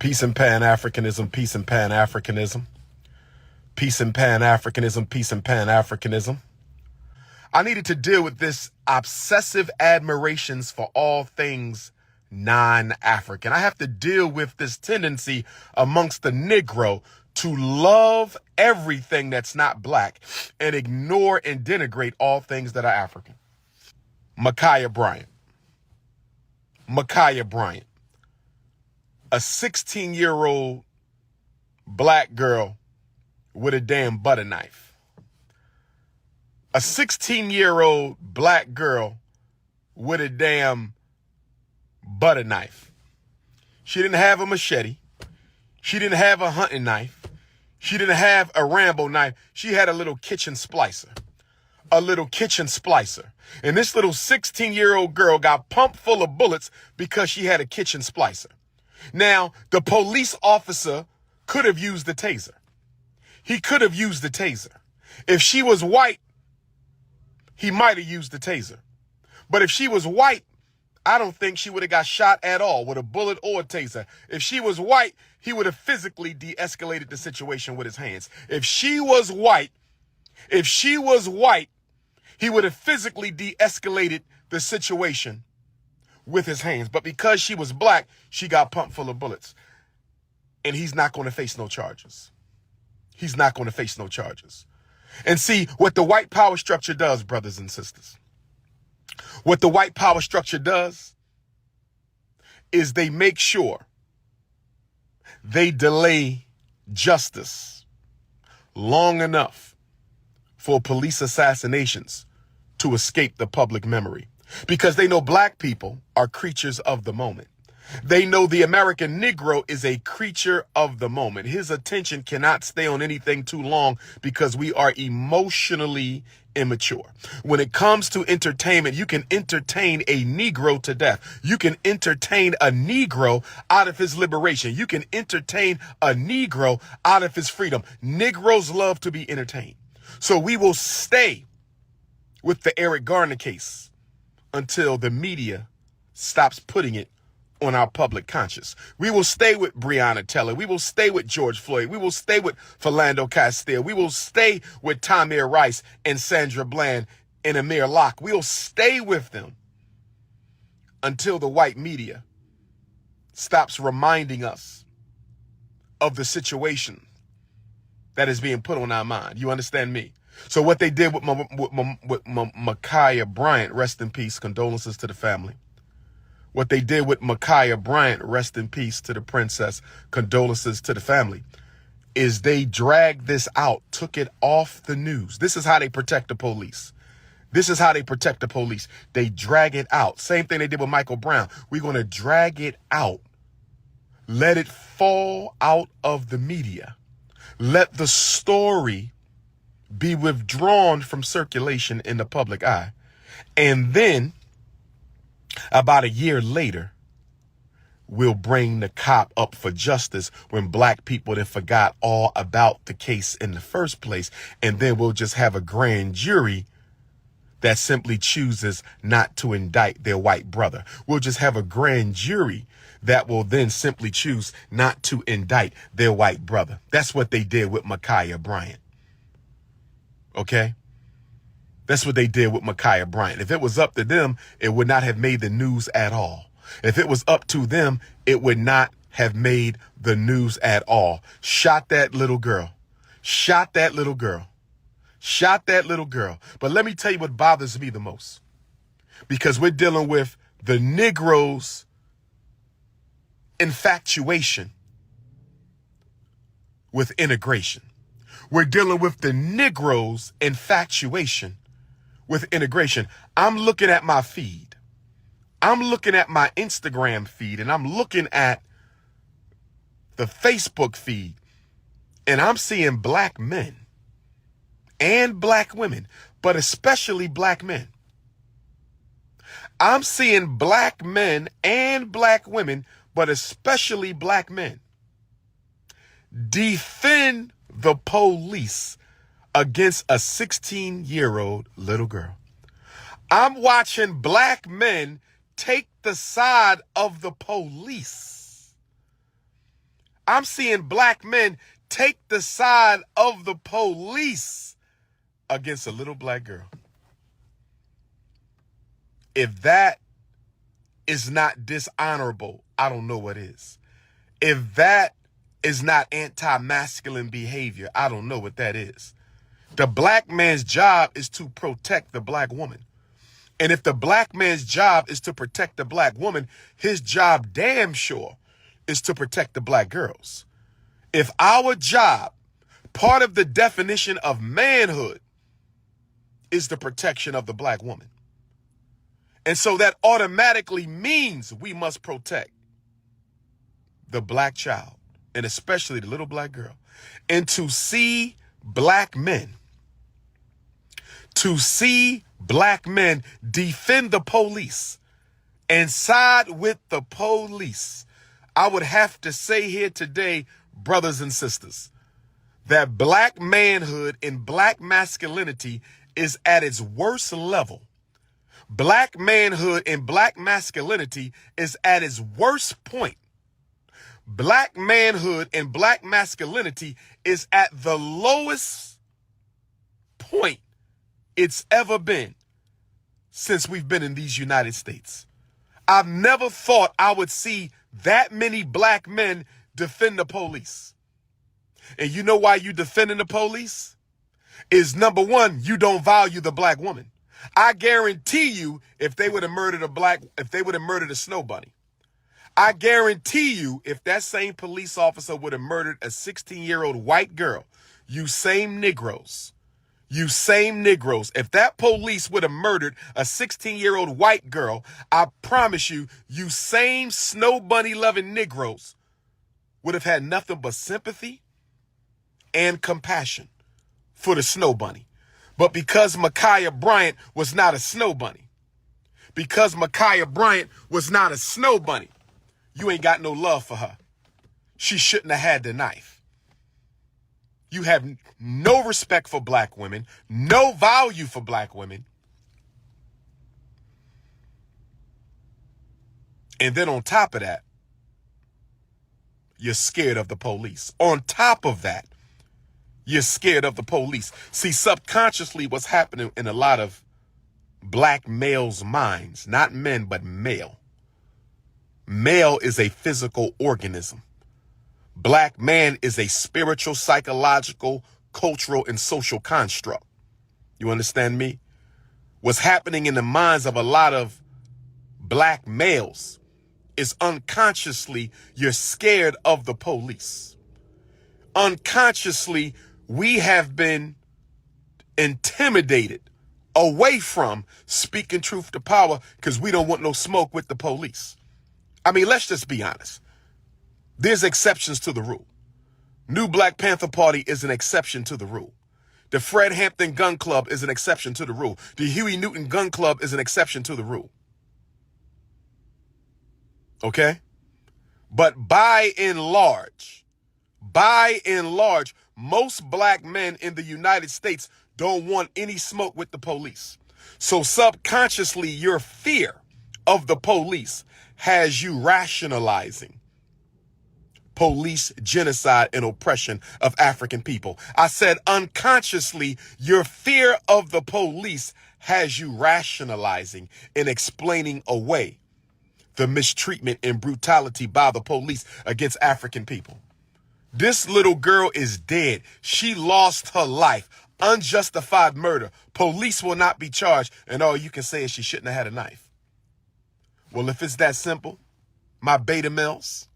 Peace and Pan-Africanism, peace and Pan-Africanism. Peace and Pan-Africanism, peace and Pan-Africanism. I needed to deal with this obsessive admirations for all things non-African. I have to deal with this tendency amongst the Negro to love everything that's not black and ignore and denigrate all things that are African. MaKhia Bryant. MaKhia Bryant. A 16-year-old black girl with a damn butter knife. A 16-year-old black girl with a damn butter knife. She didn't have a machete. She didn't have a hunting knife. She didn't have a Rambo knife. She had a little kitchen splicer. A little kitchen splicer. And this little 16-year-old girl got pumped full of bullets because she had a kitchen splicer. Now, the police officer could have used the taser. He could have used the taser. If she was white, he might have used the taser. But if she was white, I don't think she would have got shot at all with a bullet or a taser. If she was white, he would have physically de-escalated the situation with his hands. If she was white, he would have physically de-escalated the situation with his hands. But because she was black, she got pumped full of bullets. And he's not going to face no charges. He's not going to face no charges. And see, what the white power structure does, brothers and sisters, what the white power structure does is they make sure they delay justice long enough for police assassinations to escape the public memory. Because they know black people are creatures of the moment. They know the American Negro is a creature of the moment. His attention cannot stay on anything too long because we are emotionally immature. When it comes to entertainment, you can entertain a Negro to death. You can entertain a Negro out of his liberation. You can entertain a Negro out of his freedom. Negroes love to be entertained. So we will stay with the Eric Garner case until the media stops putting it on our public conscious. We will stay with Breonna Taylor. We will stay with George Floyd. We will stay with Philando Castile. We will stay with Tamir Rice and Sandra Bland and Amir Locke. We will stay with them until the white media stops reminding us of the situation that is being put on our mind. You understand me? So what they did with MaKhia Bryant, rest in peace, condolences to the family. What they did with MaKhia Bryant, rest in peace to the princess, condolences to the family, is they dragged this out, took it off the news. This is how they protect the police. This is how they protect the police. They drag it out. Same thing they did with Michael Brown. We're going to drag it out. Let it fall out of the media. Let the story be withdrawn from circulation in the public eye. And then about a year later, we'll bring the cop up for justice when black people then forgot all about the case in the first place. And then we'll just have a grand jury that simply chooses not to indict their white brother. We'll just have a grand jury that will then simply choose not to indict their white brother. That's what they did with MaKhia Bryant. Okay? That's what they did with MaKhia Bryant. If it was up to them, it would not have made the news at all. If it was up to them, it would not have made the news at all. Shot that little girl. Shot that little girl. Shot that little girl. But let me tell you what bothers me the most. Because we're dealing with the Negroes' infatuation with integration. We're dealing with the Negroes' infatuation with integration. I'm looking at my feed. I'm looking at my Instagram feed, and I'm looking at the Facebook feed, and I'm seeing black men and black women, but especially black men. I'm seeing black men and black women, but especially black men, defend the police against a 16-year-old little girl. I'm watching black men take the side of the police I'm seeing black men take the side of the police against a little black girl. If that is not dishonorable, I don't know what is. If that is not anti-masculine behavior, I don't know what that is. The black man's job is to protect the black woman. And if the black man's job is to protect the black woman, his job damn sure is to protect the black girls. If our job, part of the definition of manhood, is the protection of the black woman. And so that automatically means we must protect the black child, and especially the little black girl. And to see black men defend the police and side with the police, I would have to say here today, brothers and sisters, that black manhood and black masculinity is at its worst level. Black manhood and black masculinity is at its worst point. Black manhood and black masculinity is at the lowest point it's ever been since we've been in these United States. I've never thought I would see that many black men defend the police. And you know why you defending the police? Is number one, you don't value the black woman. I guarantee you, if they would have murdered a snow bunny, I guarantee you, if that same police officer would have murdered a 16-year-old white girl, you same Negroes, if that police would have murdered a 16-year-old white girl, I promise you, you same snow bunny loving Negroes would have had nothing but sympathy and compassion for the snow bunny. But because MaKhia Bryant was not a snow bunny, you ain't got no love for her. She shouldn't have had the knife. You have no respect for black women, no value for black women. And then on top of that, you're scared of the police. On top of that, you're scared of the police. See, subconsciously what's happening in a lot of black males' minds, not men, but male. Male is a physical organism. Black man is a spiritual, psychological, cultural, and social construct. You understand me? What's happening in the minds of a lot of black males is unconsciously you're scared of the police. Unconsciously, we have been intimidated away from speaking truth to power because we don't want no smoke with the police. I mean, let's just be honest. There's exceptions to the rule. New Black Panther Party is an exception to the rule. The Fred Hampton Gun Club is an exception to the rule. The Huey Newton Gun Club is an exception to the rule. Okay? But by and large, most black men in the United States don't want any smoke with the police. So subconsciously, your fear of the police has you rationalizing police genocide and oppression of African people. I said unconsciously, your fear of the police has you rationalizing and explaining away the mistreatment and brutality by the police against African people. This little girl is dead. She lost her life. Unjustified murder. Police will not be charged, and all you can say is she shouldn't have had a knife. Well, if it's that simple, my beta males,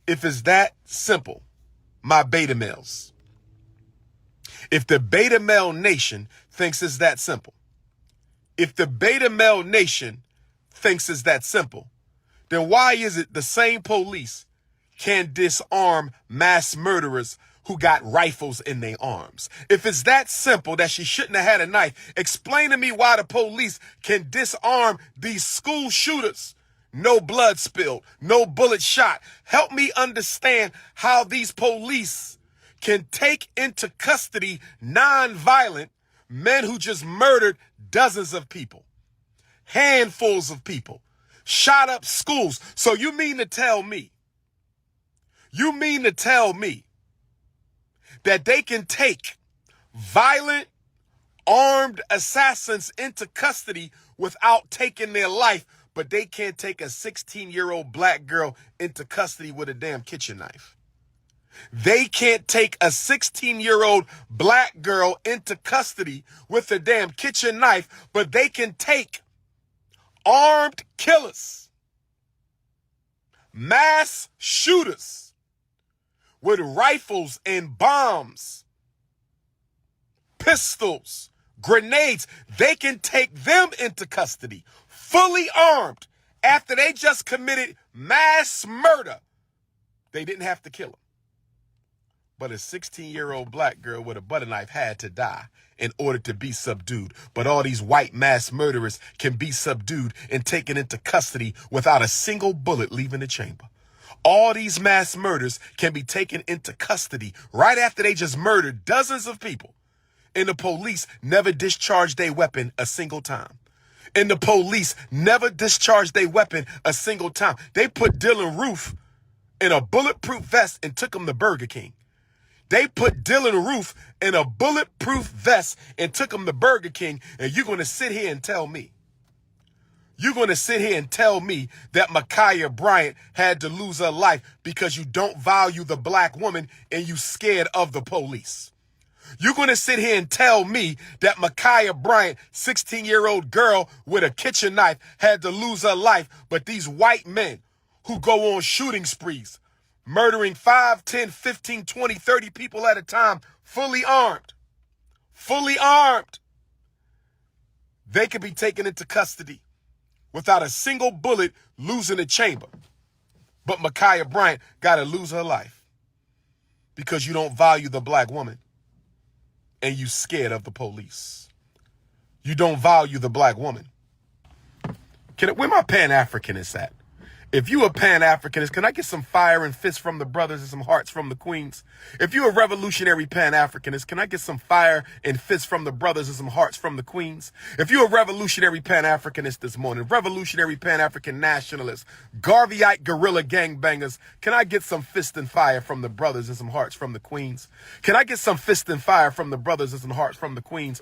if it's that simple, my beta males, if the beta male nation thinks it's that simple, if the beta male nation thinks it's that simple, then why is it the same police can disarm mass murderers who got rifles in their arms? If it's that simple that she shouldn't have had a knife, explain to me why the police can disarm these school shooters. No blood spilled, no bullet shot. Help me understand how these police can take into custody non-violent men who just murdered dozens of people, handfuls of people, shot up schools. So you mean to tell me You mean to tell me that they can take violent, armed assassins into custody without taking their life, but they can't take a 16-year-old black girl into custody with a damn kitchen knife? They can't take a 16-year-old black girl into custody with a damn kitchen knife, but they can take armed killers, mass shooters with rifles and bombs, pistols, grenades. They can take them into custody, fully armed, after they just committed mass murder. They didn't have to kill them. But a 16-year-old black girl with a butter knife had to die in order to be subdued. But all these white mass murderers can be subdued and taken into custody without a single bullet leaving the chamber. All these mass murders can be taken into custody right after they just murdered dozens of people. And the police never discharged their weapon a single time. And the police never discharged their weapon a single time. They put Dylan Roof in a bulletproof vest and took him to Burger King. They put Dylan Roof in a bulletproof vest and took him to Burger King, and you're going to sit here and tell me that MaKhia Bryant had to lose her life because you don't value the black woman and you scared of the police. You're going to sit here and tell me that MaKhia Bryant, 16-year-old girl with a kitchen knife, had to lose her life, but these white men who go on shooting sprees, murdering 5, 10, 15, 20, 30 people at a time, fully armed, they could be taken into custody without a single bullet losing a chamber. But MaKhia Bryant got to lose her life because you don't value the black woman and you scared of the police. You don't value the black woman. Where my Pan-Africanists at? If you a Pan-Africanist, can I get some fire and fists from the brothers and some hearts from the queens? If you a revolutionary Pan-Africanist, can I get some fire and fists from the brothers and some hearts from the queens? If you a revolutionary Pan-Africanist this morning, revolutionary Pan-African nationalists, Garveyite guerrilla gangbangers, can I get some fist and fire from the brothers and some hearts from the queens? Can I get some fist and fire from the brothers and some hearts from the queens?